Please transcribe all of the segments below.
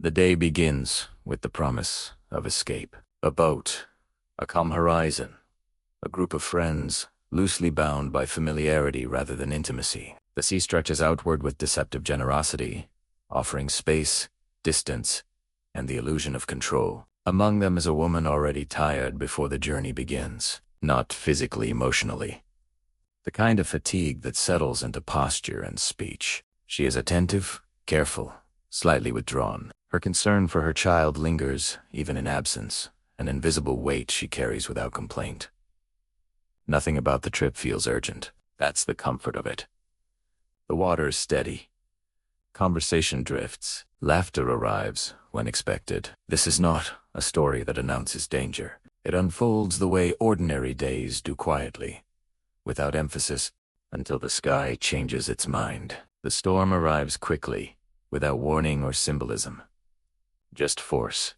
The day begins with the promise of escape. A boat, a calm horizon, a group of friends, loosely bound by familiarity rather than intimacy. The sea stretches outward with deceptive generosity, offering space, distance, and the illusion of control. Among them is a woman already tired before the journey begins, not physically, emotionally. The kind of fatigue that settles into posture and speech. She is attentive, careful, slightly withdrawn. Her concern for her child lingers, even in absence, an invisible weight she carries without complaint. Nothing about the trip feels urgent. That's the comfort of it. The water is steady. Conversation drifts. Laughter arrives when expected. This is not a story that announces danger. It unfolds the way ordinary days do, quietly, without emphasis, until the sky changes its mind. The storm arrives quickly, without warning or symbolism. Just force.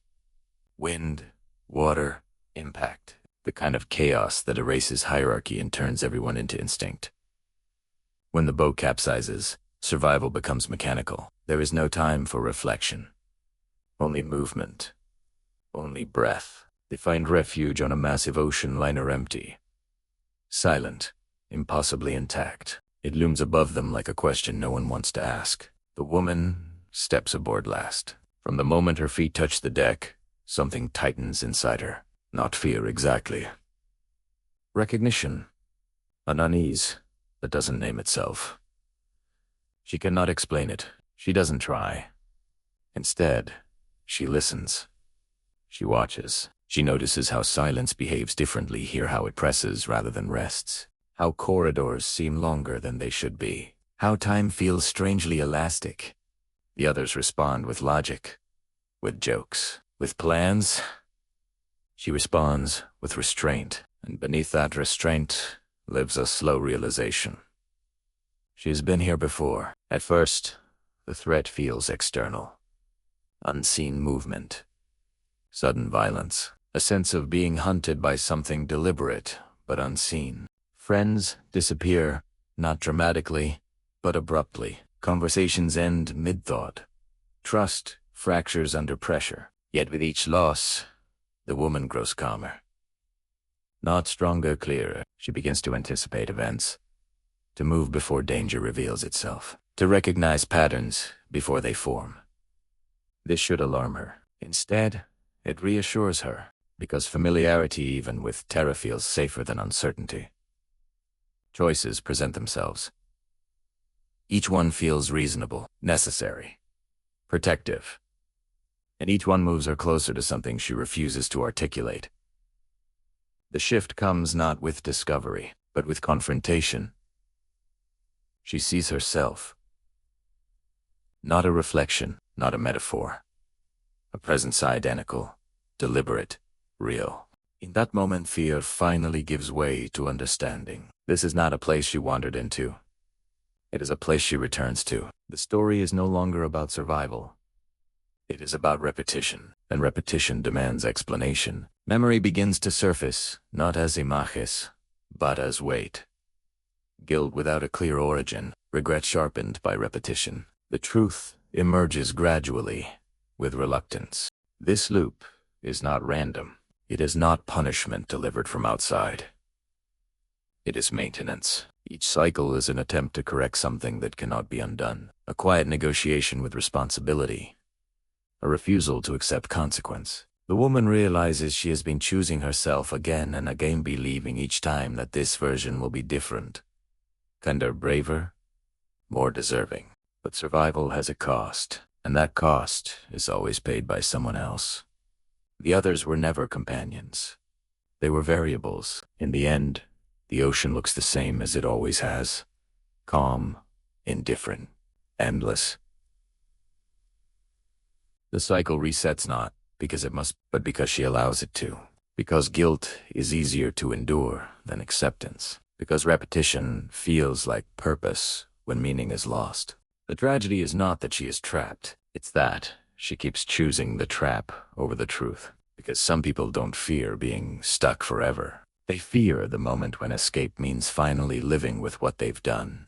Wind, water, impact. The kind of chaos that erases hierarchy and turns everyone into instinct. When the boat capsizes, survival becomes mechanical. There is no time for reflection. Only movement. Only breath. They find refuge on a massive ocean liner, empty. Silent. Impossibly intact. It looms above them like a question no one wants to ask. The woman steps aboard last. From the moment her feet touch the deck, something tightens inside her. Not fear exactly. Recognition. An unease that doesn't name itself. She cannot explain it. She doesn't try. Instead, she listens. She watches. She notices how silence behaves differently here, how it presses rather than rests. How corridors seem longer than they should be. How time feels strangely elastic. The others respond with logic, with jokes, with plans. She responds with restraint, and beneath that restraint lives a slow realization. She has been here before. At first, the threat feels external. Unseen movement. Sudden violence. A sense of being hunted by something deliberate, but unseen. Friends disappear, not dramatically, but abruptly. Conversations end mid-thought. Trust fractures under pressure. Yet with each loss, the woman grows calmer. Not stronger, clearer. She begins to anticipate events, to move before danger reveals itself, to recognize patterns before they form. This should alarm her. Instead, it reassures her, because familiarity, even with terror, feels safer than uncertainty. Choices present themselves. Each one feels reasonable, necessary, protective. And each one moves her closer to something she refuses to articulate. The shift comes not with discovery, but with confrontation. She sees herself. Not a reflection, not a metaphor. A presence identical, deliberate, real. In that moment, fear finally gives way to understanding. This is not a place she wandered into. It is a place she returns to. The story is no longer about survival. It is about repetition, and repetition demands explanation. Memory begins to surface, not as images, but as weight. Guilt without a clear origin, regret sharpened by repetition. The truth emerges gradually, with reluctance. This loop is not random. It is not punishment delivered from outside. It is maintenance. Each cycle is an attempt to correct something that cannot be undone. A quiet negotiation with responsibility. A refusal to accept consequence. The woman realizes she has been choosing herself again and again, believing each time that this version will be different. Kinder, braver, more deserving. But survival has a cost, and that cost is always paid by someone else. The others were never companions. They were variables. In the end, the ocean looks the same as it always has. Calm, indifferent, endless. The cycle resets not because it must, but because she allows it to. Because guilt is easier to endure than acceptance. Because repetition feels like purpose when meaning is lost. The tragedy is not that she is trapped. It's that she keeps choosing the trap over the truth. Because some people don't fear being stuck forever. They fear the moment when escape means finally living with what they've done.